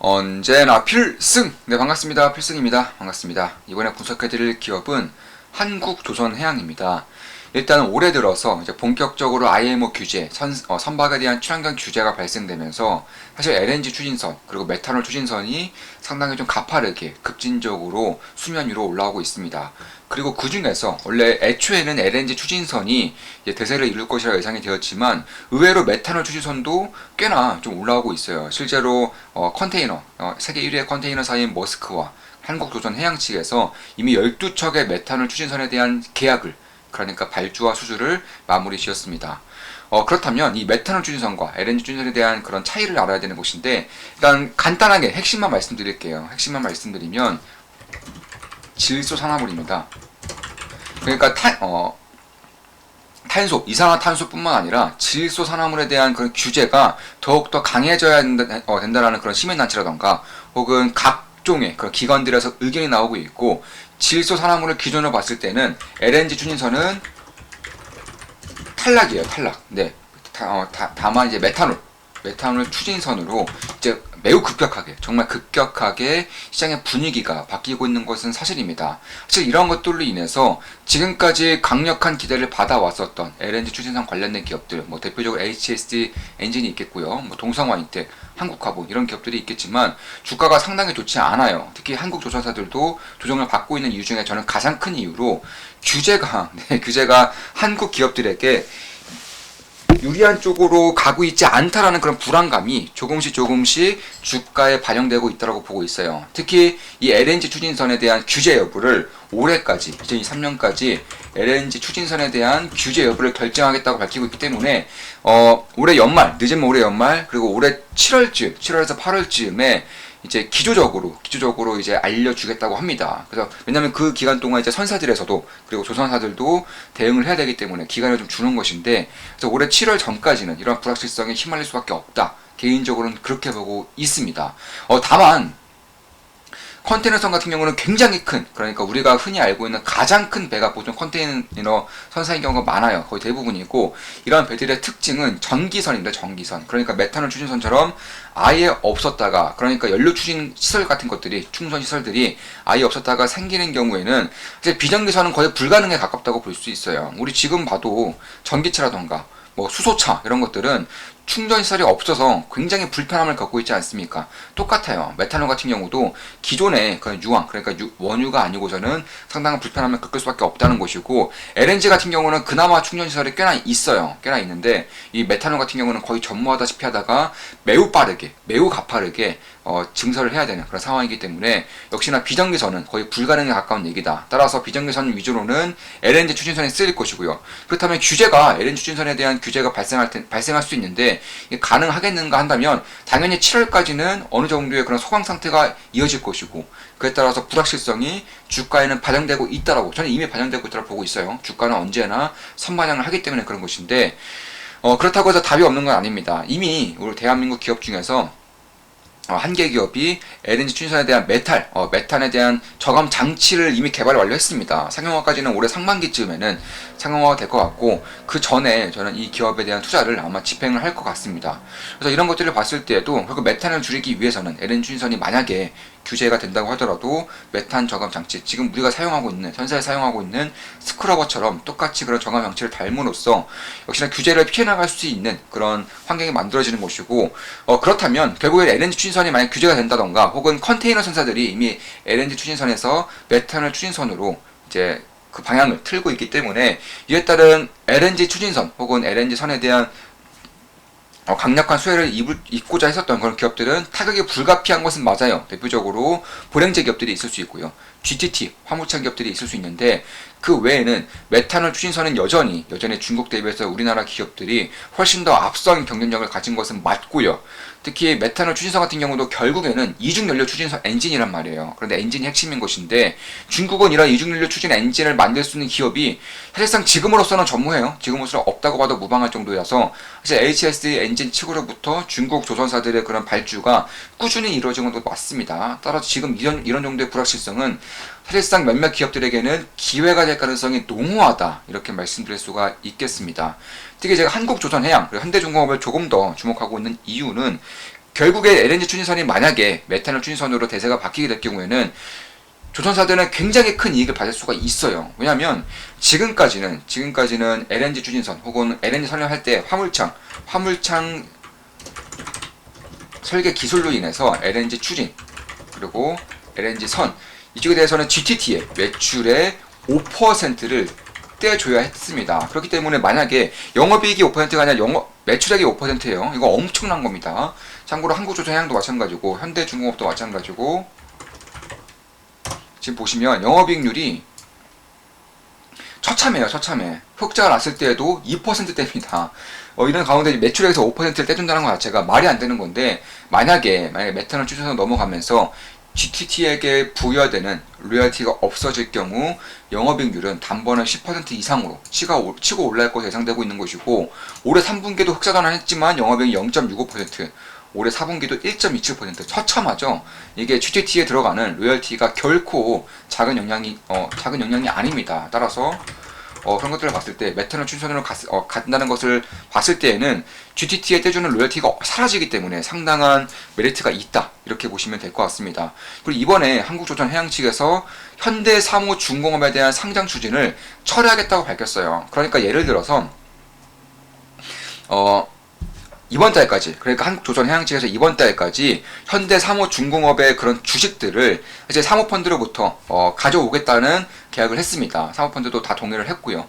언제나 필승! 네, 반갑습니다. 필승입니다. 반갑습니다. 이번에 분석해드릴 기업은 한국조선해양입니다. 일단 올해 들어서 이제 본격적으로 IMO 규제, 선박에 대한 친환경 규제가 발생되면서 사실 LNG 추진선 그리고 메탄올 추진선이 상당히 좀 가파르게 급진적으로 수면 위로 올라오고 있습니다. 그리고 그 중에서 원래 애초에는 LNG 추진선이 대세를 이룰 것이라 예상이 되었지만 의외로 메탄올 추진선도 꽤나 좀 올라오고 있어요. 실제로 컨테이너, 세계 1위의 컨테이너사인 머스크와 한국조선해양 측에서 이미 12척의 메탄올 추진선에 대한 계약을, 그러니까 발주와 수주를 마무리 지었습니다. 그렇다면 이 메탄올 추진선과 LNG 추진선에 대한 그런 차이를 알아야 되는 것인데, 일단 간단하게 핵심만 말씀드릴게요. 핵심만 말씀드리면 질소산화물입니다. 그러니까 탄소, 이산화탄소뿐만 아니라 질소산화물에 대한 그런 규제가 더욱더 강해져야 된다라는 그런 시민단체라던가 혹은 각종의 그런 기관들에서 의견이 나오고 있고, 질소산화물을 기준으로 봤을 때는 LNG 추진선은 탈락이에요. 탈락. 네. 다만 이제 메탄올 추진선으로 이제 매우 급격하게, 정말 급격하게 시장의 분위기가 바뀌고 있는 것은 사실입니다. 사실 이런 것들로 인해서 지금까지 강력한 기대를 받아왔었던 LNG 추진선 관련된 기업들, 뭐 대표적으로 HSD 엔진이 있겠고요, 뭐 동성화이텍, 한국화보 이런 기업들이 있겠지만 주가가 상당히 좋지 않아요. 특히 한국 조선사들도 조정을 받고 있는 이유 중에 저는 가장 큰 이유로 규제가 한국 기업들에게 유리한 쪽으로 가고 있지 않다라는 그런 불안감이 조금씩 주가에 반영되고 있다고 보고 있어요. 특히 이 LNG 추진선에 대한 규제 여부를 올해까지, 2023년까지 LNG 추진선에 대한 규제 여부를 결정하겠다고 밝히고 있기 때문에 올해 연말, 늦으면 올해 연말, 그리고 올해 7월에서 8월쯤에 이제 기조적으로 이제 알려주겠다고 합니다. 그래서 왜냐하면 그 기간 동안 이제 선사들에서도 그리고 조선사들도 대응을 해야 되기 때문에 기간을 좀 주는 것인데, 그래서 올해 7월 전까지는 이런 불확실성에 휘말릴 수밖에 없다. 개인적으로는 그렇게 보고 있습니다. 다만 컨테이너선 같은 경우는 굉장히 큰, 그러니까 우리가 흔히 알고 있는 가장 큰 배가 보통 컨테이너 선사인 경우가 많아요. 거의 대부분이고, 이런 배들의 특징은 전기선입니다. 전기선. 그러니까 메탄올 추진선처럼 아예 없었다가, 그러니까 연료 추진 시설 같은 것들이, 충선 시설들이 아예 없었다가 생기는 경우에는 이제 비전기선은 거의 불가능에 가깝다고 볼 수 있어요. 우리 지금 봐도 전기차라던가 뭐 수소차 이런 것들은 충전 시설이 없어서 굉장히 불편함을 겪고 있지 않습니까? 똑같아요. 메탄올 같은 경우도 기존의 그런 유황, 그러니까 원유가 아니고서는 상당한 불편함을 겪을 수밖에 없다는 것이고, LNG 같은 경우는 그나마 충전 시설이 꽤나 있어요. 꽤나 있는데 이 메탄올 같은 경우는 거의 전무하다시피 하다가 매우 빠르게, 매우 가파르게 증설을 해야 되는 그런 상황이기 때문에 역시나 비전기선은 거의 불가능에 가까운 얘기다. 따라서 비전기선 위주로는 LNG 추진선에 쓰일 것이고요. 그렇다면 규제가, LNG 추진선에 대한 규제가 발생할 수 있는데 이게 가능하겠는가 한다면 당연히 7월까지는 어느 정도의 그런 소강 상태가 이어질 것이고, 그에 따라서 불확실성이 주가에는 반영되고 있다라고, 저는 이미 반영되고 있다고 보고 있어요. 주가는 언제나 선반영을 하기 때문에 그런 것인데, 그렇다고 해서 답이 없는 건 아닙니다. 이미 우리 대한민국 기업 중에서 한 개 기업이 LNG 추진선에 대한 메탄에 대한 저감 장치를 이미 개발을 완료했습니다. 상용화까지는 올해 상반기쯤에는 상용화가 될 것 같고, 그 전에 저는 이 기업에 대한 투자를 아마 집행을 할 것 같습니다. 그래서 이런 것들을 봤을 때에도 결국 메탄을 줄이기 위해서는 LNG 추진선이 만약에 규제가 된다고 하더라도 메탄 저감 장치, 지금 우리가 사용하고 있는, 현사에 사용하고 있는 스크러버처럼 똑같이 그런 저감 장치를 달므로써 역시나 규제를 피해나갈 수 있는 그런 환경이 만들어지는 것이고, 그렇다면 결국에 LNG 추진선이 만약 규제가 된다던가 혹은 컨테이너 선사들이 이미 LNG 추진선에서 메탄올 추진선으로 이제 그 방향을 틀고 있기 때문에, 이에 따른 LNG 추진선 혹은 LNG 선에 대한 강력한 수혜를 입고자 했었던 그런 기업들은 타격이 불가피한 것은 맞아요. 대표적으로 보랭제 기업들이 있을 수 있고요. GTT, 화물차 기업들이 있을 수 있는데, 그 외에는 메탄올 추진선은 여전히 중국 대비해서 우리나라 기업들이 훨씬 더 앞선 경쟁력을 가진 것은 맞고요. 특히 메탄올 추진선 같은 경우도 결국에는 이중연료 추진선 엔진이란 말이에요. 그런데 엔진이 핵심인 것인데, 중국은 이런 이중연료 추진 엔진을 만들 수 있는 기업이 사실상 지금으로서는 전무해요. 지금으로서는 없다고 봐도 무방할 정도여서 사실 HSD 엔진 측으로부터 중국 조선사들의 그런 발주가 꾸준히 이루어진 것도 맞습니다. 따라서 지금 이런 정도의 불확실성은 사실상 몇몇 기업들에게는 기회가 될 가능성이 농후하다, 이렇게 말씀드릴 수가 있겠습니다. 특히 제가 한국조선해양 그리고 현대중공업을 조금 더 주목하고 있는 이유는 결국에 LNG 추진선이 만약에 메탄올 추진선으로 대세가 바뀌게 될 경우에는 조선사들은 굉장히 큰 이익을 받을 수가 있어요. 왜냐하면 지금까지는 LNG 추진선 혹은 LNG 선열할 때 화물창 설계 기술로 인해서 LNG 추진 그리고 LNG 선 이쪽에 대해서는 GTT의 매출의 5%를 떼줘야 했습니다. 그렇기 때문에 만약에 영업이익이 5%가 아니라 매출액이 5%예요. 이거 엄청난 겁니다. 참고로 한국조선해양도 마찬가지고 현대중공업도 마찬가지고 지금 보시면 영업이익률이 처참해요. 흑자가 났을 때에도 2%대입니다. 이런 가운데 매출액에서 5%를 떼준다는 것 자체가 말이 안 되는 건데 만약에 메탄올 추진선 넘어가면서 GTT에게 부여되는 로열티가 없어질 경우 영업이익률은 단번에 10% 이상으로 치고 올라갈 것으로 예상되고 있는 것이고 올해 3분기도 흑자 전환했지만 영업이익이 0.65% 올해 4분기도 1.27% 처참하죠. 이게 GTT에 들어가는 로열티가 결코 작은 영향이 아닙니다. 따라서 그런 것들을 봤을 때 메탄올 추진선으로 간다는 것을 봤을 때에는 GTT에 떼주는 로열티가 사라지기 때문에 상당한 메리트가 있다 이렇게 보시면 될 것 같습니다. 그리고 이번에 한국조선해양 측에서 현대사무중공업에 대한 상장 추진을 철회하겠다고 밝혔어요. 그러니까 예를 들어서 이번 달까지 그러니까 한국조선해양 측에서 이번 달까지 현대사무중공업의 그런 주식들을 이제 사모펀드로부터 가져오겠다는 계약을 했습니다. 사모펀드도 다 동의를 했고요.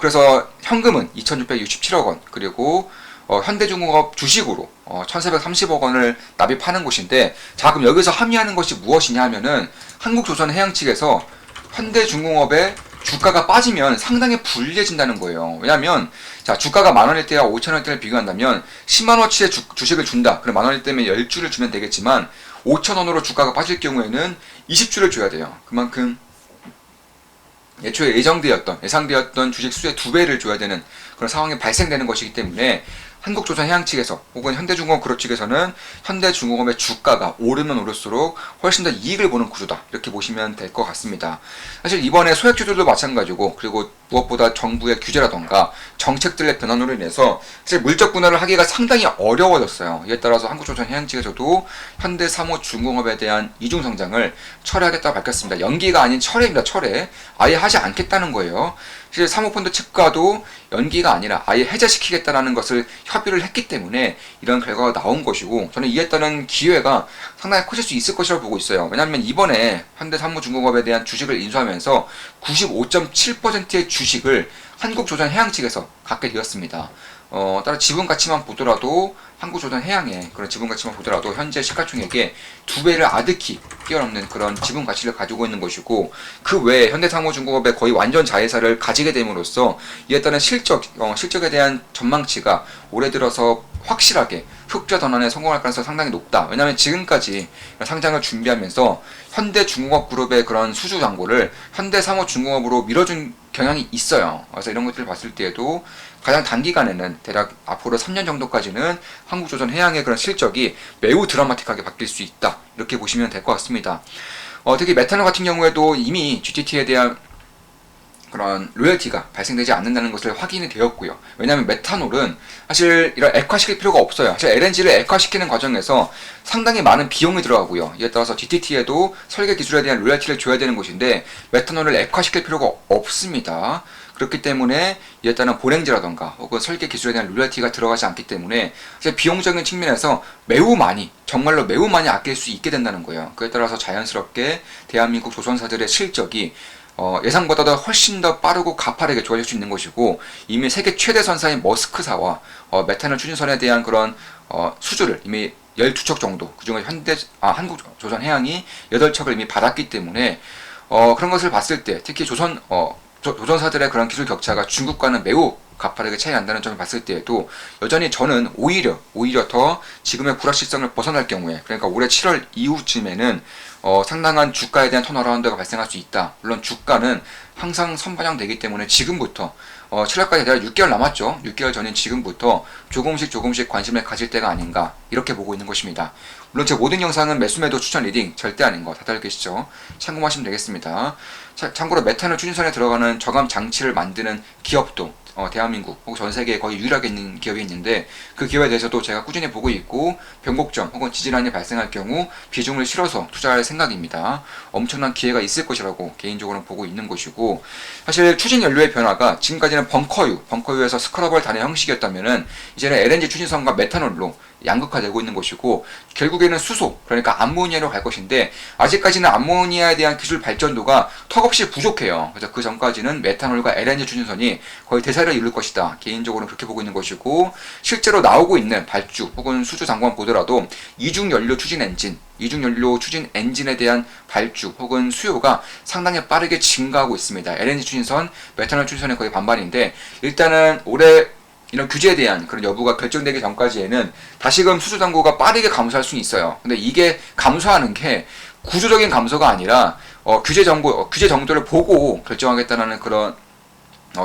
그래서 현금은 2,667억 원 그리고 현대중공업 주식으로 1,430억 원을 납입하는 곳인데 자 그럼 여기서 함의하는 것이 무엇이냐 하면은 한국조선해양 측에서 현대중공업의 주가가 빠지면 상당히 불리해진다는 거예요. 왜냐하면 자 주가가 만원일 때와 5천원일 때를 비교한다면 10만원어치의 주식을 준다. 그럼 만원일 때면 10주를 주면 되겠지만 5천원으로 주가가 빠질 경우에는 20주를 줘야 돼요. 그만큼 애초에 예상되었던 주식 수의 2배를 줘야 되는 그런 상황이 발생되는 것이기 때문에 한국조선해양 측에서 혹은 현대중공업 그룹 측에서는 현대중공업의 주가가 오르면 오를수록 훨씬 더 이익을 보는 구조다 이렇게 보시면 될 것 같습니다. 사실 이번에 소액주주도 마찬가지고 그리고 무엇보다 정부의 규제라던가 정책들의 변화로 인해서 사실 물적 분할을 하기가 상당히 어려워졌어요. 이에 따라서 한국조선해양 측에서도 현대사무중공업에 대한 이중성장을 철회하겠다고 밝혔습니다. 연기가 아닌 철회입니다. 철회. 아예 하지 않겠다는 거예요. 사실 사모펀드 측과도 연기가 아니라 아예 해제시키겠다는 것을 협의를 했기 때문에 이런 결과가 나온 것이고 저는 이에 따른 기회가 상당히 커질 수 있을 것이라고 보고 있어요. 왜냐하면 이번에 현대사무중공업에 대한 주식을 인수하면서 95.7%의 주식을 한국조선해양 측에서 갖게 되었습니다. 따라 지분가치만 보더라도 한국조선해양의 그런 지분가치만 보더라도 현재 시가총액의 2배를 아득히 뛰어넘는 그런 지분가치를 가지고 있는 것이고 그 외에 현대사무중공업의 거의 완전 자회사를 가지게 됨으로써 이에 따른 실적에 대한 전망치가 올해 들어서 확실하게 흑자 전환에 성공할 가능성이 상당히 높다. 왜냐하면 지금까지 상장을 준비하면서 현대중공업 그룹의 그런 수주 잔고를 현대사무중공업으로 밀어준 경향이 있어요. 그래서 이런 것들을 봤을 때에도 가장 단기간에는 대략 앞으로 3년 정도까지는 한국조선해양의 그런 실적이 매우 드라마틱하게 바뀔 수 있다. 이렇게 보시면 될 것 같습니다. 특히 메탄올 같은 경우에도 이미 GTT에 대한 그런 로열티가 발생되지 않는다는 것을 확인이 되었고요. 왜냐하면 메탄올은 사실 이런 액화시킬 필요가 없어요. 사실 LNG를 액화시키는 과정에서 상당히 많은 비용이 들어가고요. 이에 따라서 GTT에도 설계 기술에 대한 로열티를 줘야 되는 것인데 메탄올을 액화시킬 필요가 없습니다. 그렇기 때문에 이에 따른 보냉제라던가 혹은 설계 기술에 대한 로열티가 들어가지 않기 때문에 사실 비용적인 측면에서 정말로 매우 많이 아낄 수 있게 된다는 거예요. 그에 따라서 자연스럽게 대한민국 조선사들의 실적이 예상보다도 훨씬 더 빠르고 가파르게 좋아질 수 있는 것이고 이미 세계 최대 선사인 머스크사와 메탄올 추진선에 대한 그런 수주를 이미 12척 정도 그중에 한국조선해양이 8척을 이미 받았기 때문에 그런 것을 봤을 때 특히 조선사들의 그런 기술 격차가 중국과는 매우 가파르게 차이 난다는 점을 봤을 때에도 여전히 저는 오히려 더 지금의 불확실성을 벗어날 경우에 그러니까 올해 7월 이후쯤에는 상당한 주가에 대한 턴어라운드가 발생할 수 있다. 물론 주가는 항상 선반영되기 때문에 지금부터 7월까지 대략 6개월 남았죠. 6개월 전인 지금부터 조금씩 관심을 가질 때가 아닌가 이렇게 보고 있는 것입니다. 물론 제 모든 영상은 매수매도 추천 리딩 절대 아닌 거 다들 알고 계시죠? 참고하시면 되겠습니다. 참고로 메탄올 추진선에 들어가는 저감 장치를 만드는 기업도 대한민국 혹은 전 세계에 거의 유일하게 있는 기업이 있는데, 그 기업에 대해서도 제가 꾸준히 보고 있고, 변곡점 혹은 지질환이 발생할 경우 비중을 실어서 투자할 생각입니다. 엄청난 기회가 있을 것이라고 개인적으로는 보고 있는 것이고, 사실 추진 연료의 변화가 지금까지는 벙커유에서 스크러버를 다는 형식이었다면은 이제는 LNG 추진선과 메탄올로 양극화되고 있는 것이고, 결국에는 수소, 그러니까 암모니아로 갈 것인데, 아직까지는 암모니아에 대한 기술 발전도가 턱없이 부족해요. 그래서 그 전까지는 메탄올과 LNG 추진선이 거의 대세를 이룰 것이다, 개인적으로는 그렇게 보고 있는 것이고, 실제로 나오고 있는 발주 혹은 수주 상황 보더라도 이중연료 추진 엔진에 대한 발주 혹은 수요가 상당히 빠르게 증가하고 있습니다. LNG 추진선, 메탄올 추진선의 거의 반반인데, 일단은 올해 이런 규제에 대한 그런 여부가 결정되기 전까지에는 다시금 수주 잔고가 빠르게 감소할 수는 있어요. 근데 이게 감소하는 게 구조적인 감소가 아니라 규제 정도를 보고 결정하겠다는 그런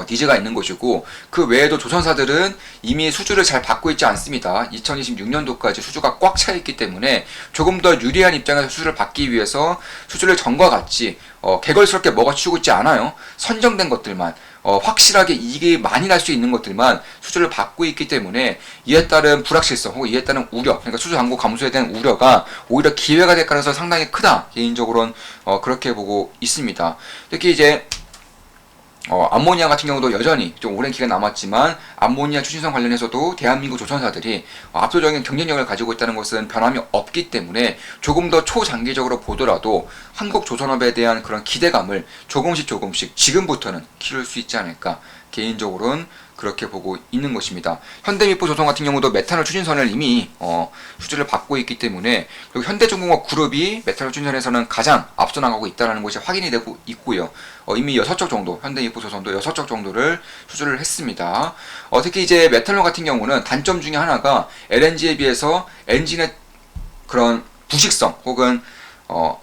니즈가 있는 것이고, 그 외에도 조선사들은 이미 수주를 잘 받고 있지 않습니다. 2026년도까지 수주가 꽉 차 있기 때문에 조금 더 유리한 입장에서 수주를 받기 위해서 수주를 전과 같이 개걸스럽게 먹어치우고 있지 않아요. 선정된 것들만, 확실하게 이익이 많이 날 수 있는 것들만 수주를 받고 있기 때문에, 이에 따른 불확실성 혹은 이에 따른 우려, 그러니까 수주 잔고 감소에 대한 우려가 오히려 기회가 될 가능성이 상당히 크다, 개인적으로는 그렇게 보고 있습니다. 특히 이제 암모니아 같은 경우도 여전히 좀 오랜 기간 남았지만, 암모니아 추진선 관련해서도 대한민국 조선사들이 압도적인 경쟁력을 가지고 있다는 것은 변함이 없기 때문에, 조금 더 초장기적으로 보더라도 한국 조선업에 대한 그런 기대감을 조금씩 지금부터는 키울 수 있지 않을까, 개인적으로는 그렇게 보고 있는 것입니다. 현대미포조선 같은 경우도 메탄올 추진선을 이미 수주를 받고 있기 때문에, 그리고 현대중공업 그룹이 메탄올 추진선에서는 가장 앞서 나가고 있다는 것이 확인이 되고 있고요. 이미 6쪽 정도, 현대미포조선도 6쪽 정도를 수주를 했습니다. 특히 이제 메탄올 같은 경우는 단점 중에 하나가 LNG에 비해서 엔진의 그런 부식성 혹은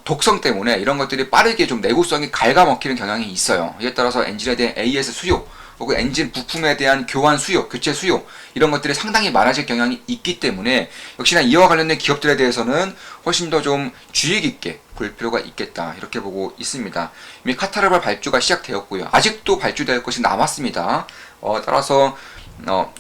독성 때문에 이런 것들이 빠르게 좀 내구성이 갉아먹히는 경향이 있어요. 이에 따라서 엔진에 대한 AS 수요 혹은 엔진 부품에 대한 교환 수요, 교체 수요, 이런 것들이 상당히 많아질 경향이 있기 때문에, 역시나 이와 관련된 기업들에 대해서는 훨씬 더 좀 주의 깊게 볼 필요가 있겠다, 이렇게 보고 있습니다. 이미 카타르발 발주가 시작되었고요. 아직도 발주될 것이 남았습니다. 따라서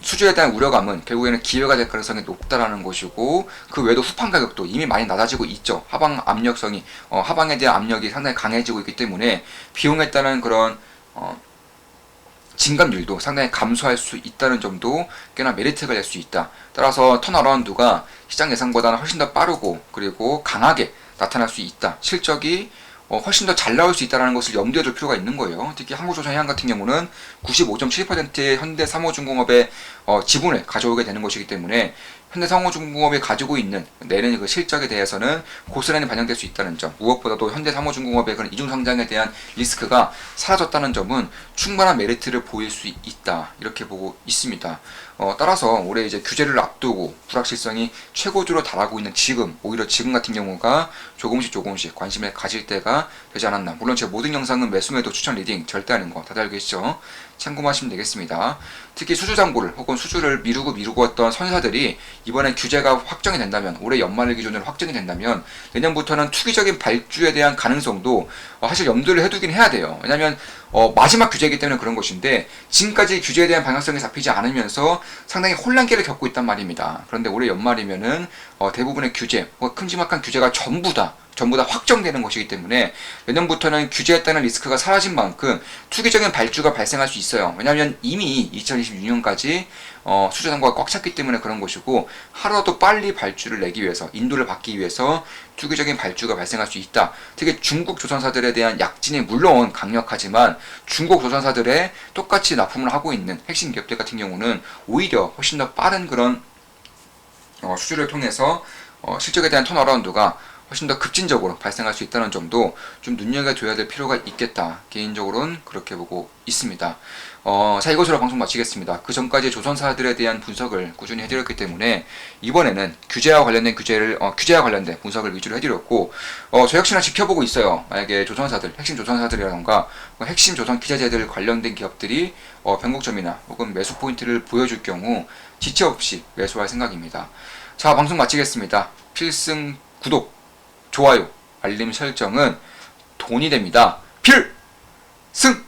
수주에 대한 우려감은 결국에는 기회가 될 가능성이 높다라는 것이고, 그 외에도 후판 가격도 이미 많이 낮아지고 있죠. 하방에 대한 압력이 상당히 강해지고 있기 때문에 비용에 따른 그런 진감률도 상당히 감소할 수 있다는 점도 꽤나 메리트가 될 수 있다. 따라서 턴어라운드가 시장 예상보다는 훨씬 더 빠르고 그리고 강하게 나타날 수 있다. 실적이 훨씬 더 잘 나올 수 있다는 것을 염두에 둘 필요가 있는 거예요. 특히 한국조선해양 같은 경우는 95.7%의 현대상호중공업의 지분을 가져오게 되는 것이기 때문에, 현대상호중공업이 가지고 있는 내는 그 실적에 대해서는 고스란히 반영될 수 있다는 점, 무엇보다도 현대상호중공업의 그런 이중상장에 대한 리스크가 사라졌다는 점은 충분한 메리트를 보일 수 있다, 이렇게 보고 있습니다. 따라서 올해 이제 규제를 앞두고 불확실성이 최고조로 달하고 있는 지금, 오히려 지금 같은 경우가 조금씩 관심을 가질 때가 되지 않았나. 물론 제 모든 영상은 매수매도 추천 리딩 절대 아닌 거 다들 알고 계시죠? 참고하시면 되겠습니다. 특히 수주 잔고를 혹은 수주를 미루고 했던 선사들이 이번에 규제가 확정이 된다면, 올해 연말을 기준으로 확정이 된다면, 내년부터는 투기적인 발주에 대한 가능성도 사실 염두를 해두긴 해야 돼요. 왜냐하면 마지막 규제이기 때문에 그런 것인데, 지금까지 규제에 대한 방향성이 잡히지 않으면서 상당히 혼란기를 겪고 있단 말입니다. 그런데 올해 연말이면은 대부분의 규제, 큼지막한 규제가 전부 다 확정되는 것이기 때문에, 내년부터는 규제에 따른 리스크가 사라진 만큼 투기적인 발주가 발생할 수 있어요. 왜냐하면 이미 2026년까지 수주 잔고가 꽉 찼기 때문에 그런 것이고, 하루라도 빨리 발주를 내기 위해서, 인도를 받기 위해서 투기적인 발주가 발생할 수 있다. 특히 중국 조선사들에 대한 약진이 물론 강력하지만, 중국 조선사들의 똑같이 납품을 하고 있는 핵심 기업들 같은 경우는 오히려 훨씬 더 빠른 그런 수주를 통해서 실적에 대한 턴어라운드가 훨씬 더 급진적으로 발생할 수 있다는 점도 좀 눈여겨줘야 될 필요가 있겠다, 개인적으로는 그렇게 보고 있습니다. 자, 이것으로 방송 마치겠습니다. 그 전까지 조선사들에 대한 분석을 꾸준히 해드렸기 때문에, 이번에는 규제와 관련된 분석을 위주로 해드렸고, 저 역시나 지켜보고 있어요. 만약에 조선사들, 핵심 조선사들이라던가 핵심 조선 기자재들 관련된 기업들이 변곡점이나 혹은 매수 포인트를 보여줄 경우 지체 없이 매수할 생각입니다. 자, 방송 마치겠습니다. 필승 구독, 좋아요, 알림 설정은 돈이 됩니다. 필승!